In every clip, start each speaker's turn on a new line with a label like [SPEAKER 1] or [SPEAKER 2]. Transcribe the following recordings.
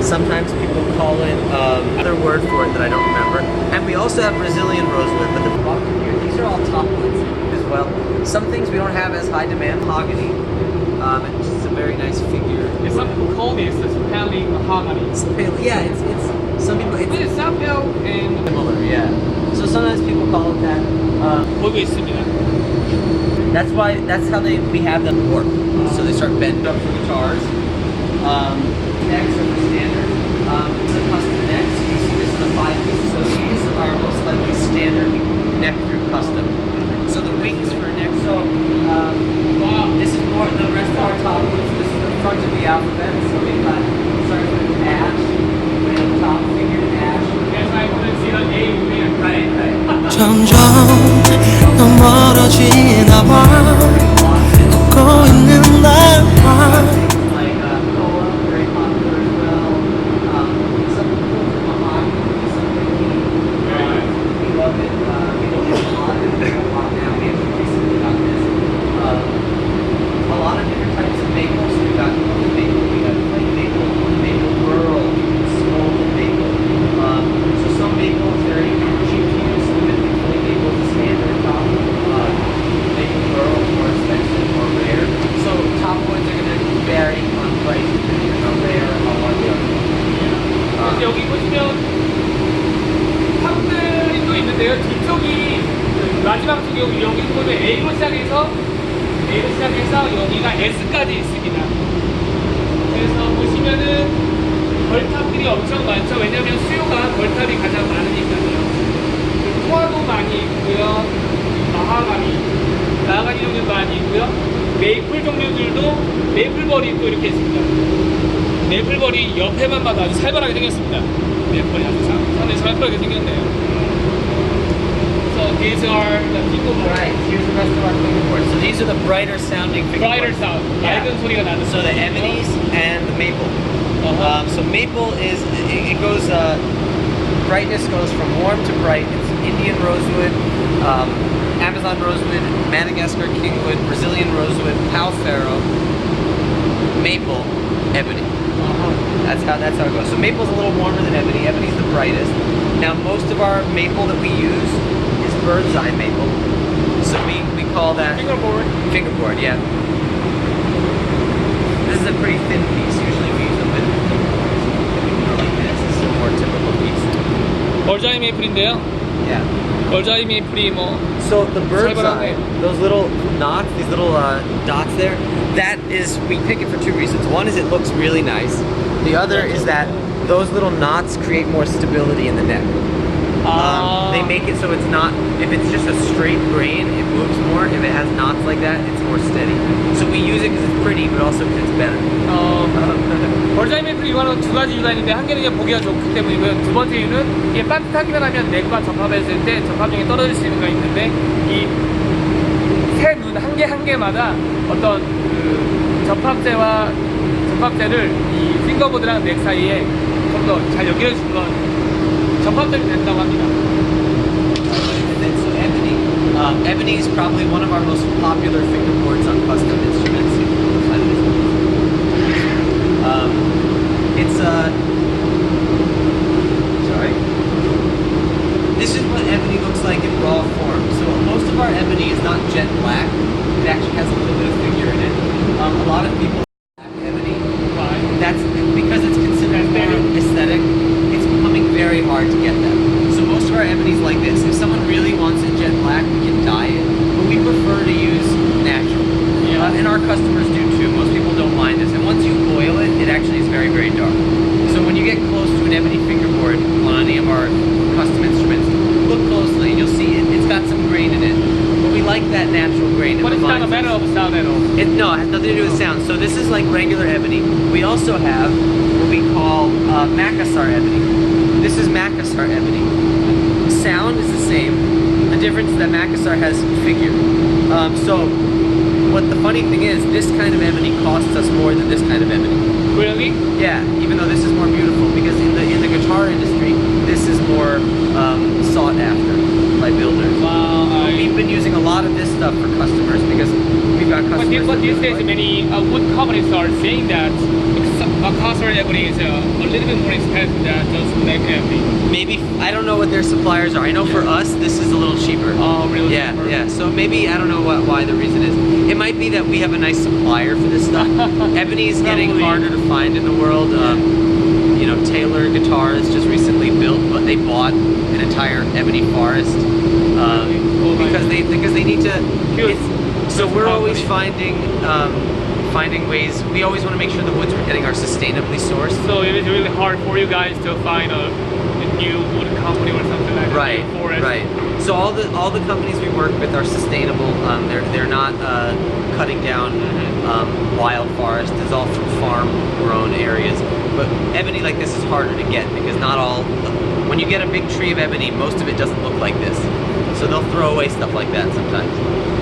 [SPEAKER 1] Sometimes people call it another word for it that I don't remember. And we also have Brazilian rosewood, but the bottom here, these are all top woods as well. Some things we don't have as high demand, mahogany. It's just a very nice figure.
[SPEAKER 2] Yeah, some people call this pale mahogany.
[SPEAKER 1] Yeah, it's some people.
[SPEAKER 2] It's not pale and
[SPEAKER 1] similar, yeah. So sometimes people call it that.
[SPEAKER 2] 보고 있습니다.
[SPEAKER 1] That's how we have them work. So they start bending up for guitars. Necks are the standard. It's a custom neck. So you see this in the 5-piece. So these are most likely standard neck through custom. So the wings for neck. So this is more the rest of our top woods. This is the front of the alphabet. So we've got starting with ash. We have top figure ash.
[SPEAKER 2] Yes, I couldn't see the A.
[SPEAKER 1] Right.
[SPEAKER 3] 점점 더 멀어지나 봐 걷고 있는 날과
[SPEAKER 2] 여기 보시면 탑들이 또 있는데요. 뒤쪽이 마지막 쪽이 여기 보면 A로 시작해서 여기가 S까지 있습니다. 그래서 보시면은 벌탑들이 엄청 많죠. 왜냐면 수요가 벌탑이 가장 많으니까요. 토화도 많이 있고요. 마하가니 종류도 많이 있고요. 메이플 종류들도 메이플벌이 또 이렇게 있습니다. 메이플벌이 옆에만 봐도 아주 살벌하게 생겼습니다. 메이플벌이 아주 상당히 살벌하게 생겼네요. So these are the 핑거보드.
[SPEAKER 1] Right, here's the rest of our fingerboards. So these are the brighter sounding
[SPEAKER 2] Brighter
[SPEAKER 1] fingerboards.
[SPEAKER 2] sound.
[SPEAKER 1] Yeah.
[SPEAKER 2] 맑은 소리가 나는.
[SPEAKER 1] So the ebonies and the maple. So maple is, it goes, brightness goes from warm to bright. It's Indian rosewood, Amazon rosewood, Madagascar kingwood, Brazilian rosewood, palfaro, maple, ebony. That's how it goes. So maple's a little warmer than ebony. Ebony's the brightest. Now most of our maple that we use is bird's eye maple. So we call that fingerboard, yeah. This is a pretty thin piece. Usually we use a bit like this. This is a more typical piece.
[SPEAKER 2] 얼자이 메이플인데요.
[SPEAKER 1] Yeah.
[SPEAKER 2] 얼자이 메이플이 뭐
[SPEAKER 1] So the bird's eye, those little knots, these little dots there, that is, we pick it for two reasons. One is it looks really nice. The other is that those little knots create more stability in the neck. They make it so it's not, if it's just a straight grain, it moves more. If it has knots like that, it's more steady. So we use it because it's pretty, but also because it's better.
[SPEAKER 2] 얼자이 메이플 이거는 두 가지 이유가 있는데 한 개는 그냥 보기가 좋기 때문이고요. 두 번째 이유는 이게 반듯하기만 하면 넥과 접합했을 때 접합력이 떨어질 수 있는 거 있는데 이 새 눈 한 개 한 개마다 어떤 그 접합제를 이 핑거보드랑 넥 사이에 좀 더 잘 연결해주는 건 접합점이 된다고 합니다.
[SPEAKER 1] So ebony is probably one of our most popular fingerboards on custom instruments. Sorry. This is what ebony looks like in raw form. So most of our ebony is not jet black. It actually has a little bit of figure in it. A lot of people black ebony. That's because it's considered more aesthetic. It's becoming very hard to get that. So most of our ebony is like this. If someone really wants it jet black, we can dye it, but we prefer to use natural. And our customers do too. Most people don't mind this. And once you oil it, it actually is very, very dark. So when you get close to an ebony fingerboard on any of our custom instruments, look closely and you'll see it's got some grain in it. But we like that natural grain.
[SPEAKER 2] But it's not a matter of sound at all.
[SPEAKER 1] No, it has nothing to do with sound. So this is like regular ebony. We also have what we call Makassar ebony. This is Makassar ebony. Sound is the same. The difference is that Makassar has figure. So what the funny thing is, this kind of ebony costs us more than this kind of ebony.
[SPEAKER 2] Really?
[SPEAKER 1] Yeah, even though this is more beautiful, because in the guitar industry, this is more sought after by builders.
[SPEAKER 2] Wow.
[SPEAKER 1] We've been using a lot of this stuff for customers because we've got customers.
[SPEAKER 2] But these days, many wood companies are saying that Macassar ebony is a little bit more expensive than just black ebony.
[SPEAKER 1] Maybe, I don't know what their suppliers are. I know for us, this is a little cheaper.
[SPEAKER 2] Oh, really?
[SPEAKER 1] Yeah,
[SPEAKER 2] cheaper?
[SPEAKER 1] yeah. So maybe, I don't know why the reason is. It might be that we have a nice supplier for this stuff. Ebony is getting
[SPEAKER 2] Probably.
[SPEAKER 1] harder to find in the world. You know, Taylor Guitars just recently built, but they bought an entire ebony forest because they need to. So we're always finding ways. We always want to make sure the woods we're getting are sustainably sourced.
[SPEAKER 2] So it is really hard for you guys to find a new wood company or something like that.
[SPEAKER 1] Right,
[SPEAKER 2] new forest.
[SPEAKER 1] right. So all the companies we work with are sustainable. They're not cutting down wild forest. It's all from farm grown areas. But ebony like this is harder to get because not all. When you get a big tree of ebony, most of it doesn't look like this. So they'll throw away stuff like that sometimes.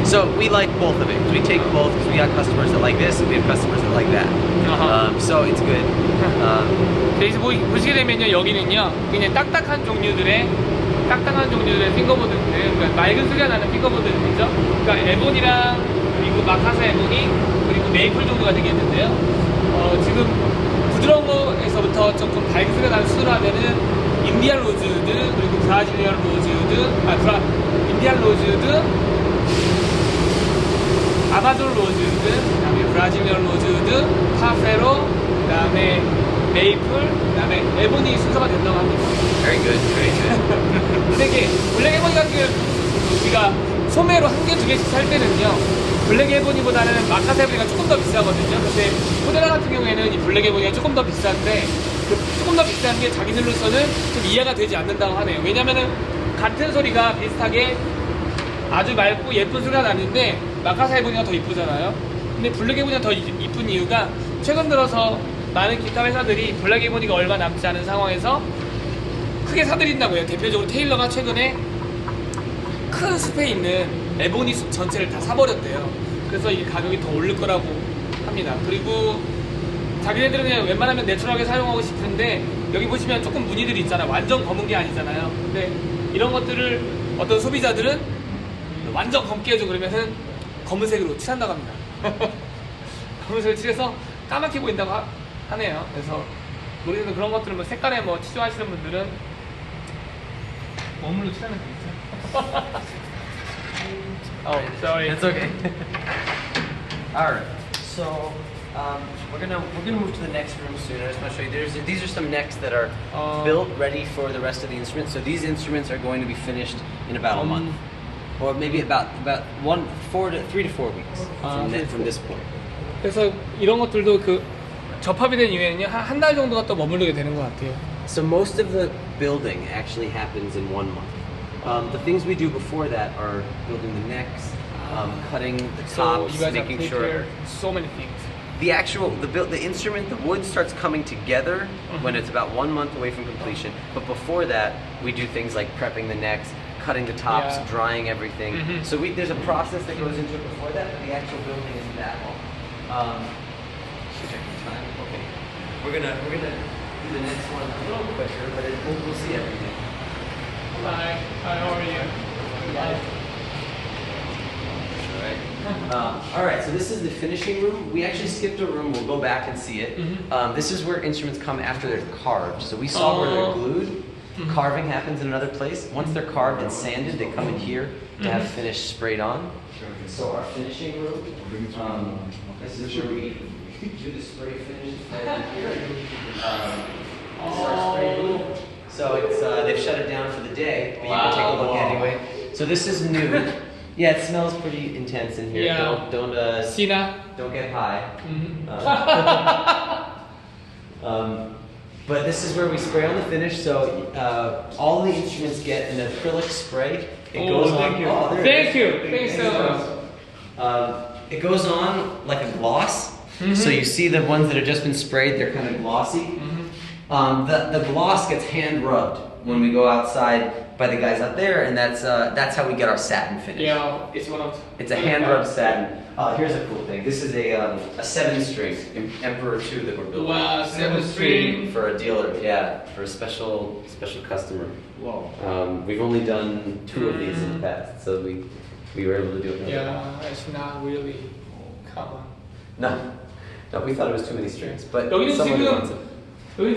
[SPEAKER 1] So we like both of it. We take both because we got customers that like this and we have customers that like that. So it's good.
[SPEAKER 2] 여기서 보시게 되면요, 여기는요, 그냥 딱딱한 종류들의 핑거보드들, 그러니까 맑은 소리가 나는 핑거보드들이죠. 그러니까 에본이랑 그리고 마카사 에본이 그리고 메이플 정도가 되겠는데요. 지금 부드러운 거에서부터 조금 밝은 소리가 나는 순으로 하면은 인디안 로즈우드 그리고 브라질리언 로즈우드, 인디안 로즈우드, 아마존 로즈우드, 그다음에 브라질리언 로즈우드, 파페로, 그다음에 메이플, 그다음에 에보니 순서가 된다고 합니다.
[SPEAKER 1] Very good, very good.
[SPEAKER 2] 근데 이게 블랙 에보니 같은 경우 우리가 소매로 한 개, 두 개씩 살 때는요, 블랙 에보니보다는 마카사 에보니가 조금 더 비싸거든요. 근데 포데라 같은 경우에는 이 블랙 에보니가 조금 더 비싼데 조금 더 비싼 게 자기들로서는 좀 이해가 되지 않는다고 하네요. 왜냐면은 같은 소리가 비슷하게 아주 맑고 예쁜 소리가 나는데 마카사 에보니가 더 이쁘잖아요. 근데 블랙 에보니가 더 이쁜 이유가 최근 들어서 많은 기타 회사들이 블랙 에보니가 얼마 남지 않은 상황에서 크게 사들인다고 해요. 대표적으로 테일러가 최근에 큰 숲에 있는 에보니 숲 전체를 다 사버렸대요. 그래서 이 가격이 더 오를 거라고 합니다. 그리고 자기네들은 그냥 웬만하면 내추럴하게 사용하고 싶은데 여기 보시면 조금 무늬들이 있잖아요. 완전 검은 게 아니잖아요. 근데 이런 것들을 어떤 소비자들은 완전 검게 해줘 그러면은 검은색으로 칠한다고 합니다. 검은색을 칠해서 까맣게 보인다고 하네요. 그래서 모르겠는 그런 것들은 뭐 색깔에 뭐 치중하시는 분들은 머물러 칠하는 게 있죠. Oh, sorry.
[SPEAKER 1] It's okay. All right. So we're gonna move to the next room soon. I just want to show you. These are some necks that are built, ready for the rest of the instruments. So these instruments are going to be finished in about a month, or maybe about 3 to 4 weeks from this point.
[SPEAKER 2] 그래서 이런 것들도 그 접합이 된 이후에는요 한 달 정도가 또 머무르게 되는 것 같아요.
[SPEAKER 1] So most of the building actually happens in 1 month. The things we do before that are building the necks, cutting the
[SPEAKER 2] So
[SPEAKER 1] tops,
[SPEAKER 2] you guys have
[SPEAKER 1] making sure.
[SPEAKER 2] prepared so many things.
[SPEAKER 1] The instrument, the wood starts coming together when it's about 1 month away from completion. But before that, we do things like prepping the necks, cutting the tops,
[SPEAKER 2] Yeah.
[SPEAKER 1] drying everything. So there's a process that goes into it before that, but the actual building isn't that long. Check the time. Okay. We're gonna do the next one a little quicker, but we'll see everything.
[SPEAKER 2] Hi, how are you?
[SPEAKER 1] All right, so this is the finishing room. We actually skipped a room. We'll go back and see it. This is where instruments come after they're carved. So we saw where they're glued. Carving happens in another place. Once they're carved and sanded, they come in here to have finish sprayed on. So our finishing room, this is where we do the spray finish. So it's they've shut it down for the day, but you can take a look anyway. So this is new. Yeah, it smells pretty intense in here.
[SPEAKER 2] Yeah.
[SPEAKER 1] Don't get high. But this is where we spray on the finish. So all the instruments get an acrylic spray. It goes on.
[SPEAKER 2] Thank you.
[SPEAKER 1] Oh, there
[SPEAKER 2] Thank
[SPEAKER 1] it is.
[SPEAKER 2] you. Thanks so much.
[SPEAKER 1] It goes on like a gloss. So you see the ones that have just been sprayed, they're kind of glossy. The gloss gets hand rubbed when we go outside by the guys out there, and that's how we get our satin finish.
[SPEAKER 2] Yeah, it's
[SPEAKER 1] a hand rubbed satin. Here's a cool thing. This is a 7-string Emperor 2 that we're building.
[SPEAKER 2] Wow, 7-string
[SPEAKER 1] for a dealer. Yeah, for a special customer.
[SPEAKER 2] Wow.
[SPEAKER 1] We've only done 2 of these in the past, so we were able to do it.
[SPEAKER 2] Yeah, it's not really 아마.
[SPEAKER 1] No, we thought it was too many strings, but
[SPEAKER 2] 여기는
[SPEAKER 1] someone wants it.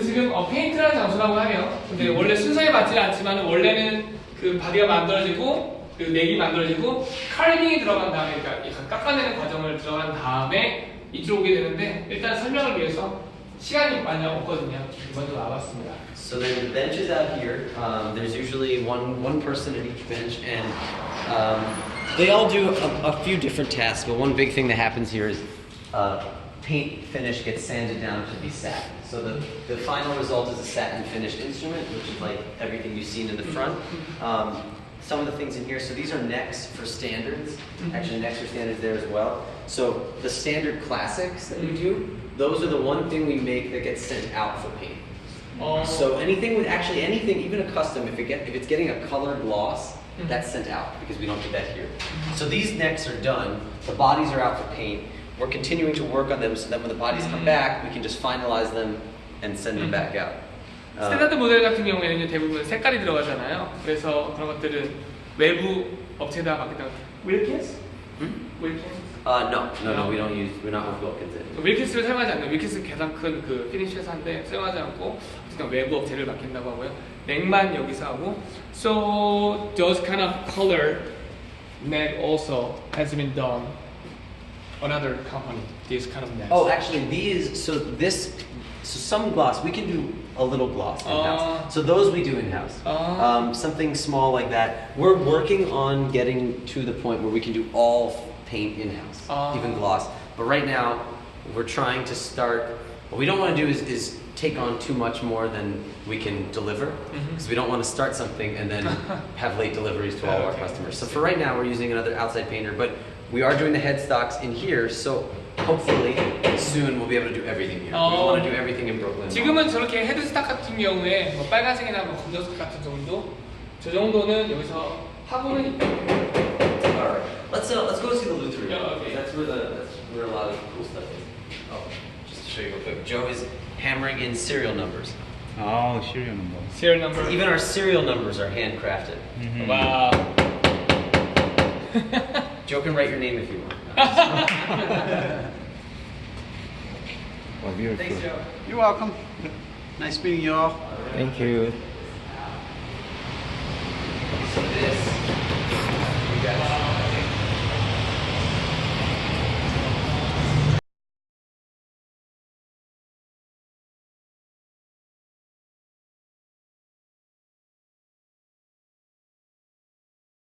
[SPEAKER 2] 지금 페인트라는 장소라고 하네요. 근데 원래 순서에 맞지는 않지만 원래는 그 바디가 만들어지고 그 맥이 만들어지고 칼빙이 들어간 다음에 그러니까 약간 깎아내는 과정을 들어간 다음에 이쪽 오게 되는데 일단 설명을 위해서 시간이 많이 없거든요. 먼저 나왔습니다.
[SPEAKER 1] So then the bench is out here. There's usually one person at each bench, and they all do a few different tasks. But one big thing that happens here is paint finish gets sanded down to be satin. So the final result is a satin finished instrument, which is like everything you've seen in the front. Some of the things in here, so these are necks for standards. Actually, necks for standards there as well. So the standard classics that we do, those are the one thing we make that gets sent out for paint. So anything, even a custom, if it's getting a color gloss, that's sent out because we don't do that here. So these necks are done. The bodies are out for paint. We're continuing to work on them so that when the bodies come back, we can just finalize them and send them back out.
[SPEAKER 2] 스탠다드 모델 같은 경우에는 대부분 색깔이 들어가잖아요. 그래서 그런 것들은 외부 업체에다 맡기다. 윌킨스? 윌킨스?
[SPEAKER 1] No, we're not with Wilkins.
[SPEAKER 2] 윌킨스를 사용하지 않는 윌킨스 가장 큰 그 피니쉬 회사인데 사용하지 않고 어쨌든 외부 업체를 맡긴다고 하고요. 맥만 여기서 하고. So those kind of color neck also has been done. Another company, these kind of necks.
[SPEAKER 1] Oh, actually, some gloss, we can do a little gloss in-house. So those we do in-house. Something small like that. We're working on getting to the point where we can do all paint in-house, even gloss. But right now, we're trying to start, what we don't want to do is take on too much more than we can deliver, because we don't want to start something and then have late deliveries to all of our customers. So for right now, we're using another outside painter, but we are doing the headstocks in here, so hopefully soon we'll be able to do everything here. We want to do everything in Brooklyn.
[SPEAKER 2] 지금은 저렇게 헤드스탁 같은 경우에 뭐 빨간색이나 뭐 검정색 같은 정도, 저 정도는 여기서 하고는 있다.
[SPEAKER 1] Alright, let's go see the Luther room.
[SPEAKER 2] Yeah, okay.
[SPEAKER 1] That's where a lot of cool stuff is. Oh, just to show you real quick, Joe is hammering in serial numbers.
[SPEAKER 4] Oh, serial number.
[SPEAKER 2] Serial number.
[SPEAKER 1] Even our serial numbers are handcrafted.
[SPEAKER 2] Wow.
[SPEAKER 1] Joe can write your name if you want.
[SPEAKER 4] Oh, beautiful.
[SPEAKER 2] Thanks, Joe.
[SPEAKER 4] You're welcome. Nice meeting you all.
[SPEAKER 3] Thank you.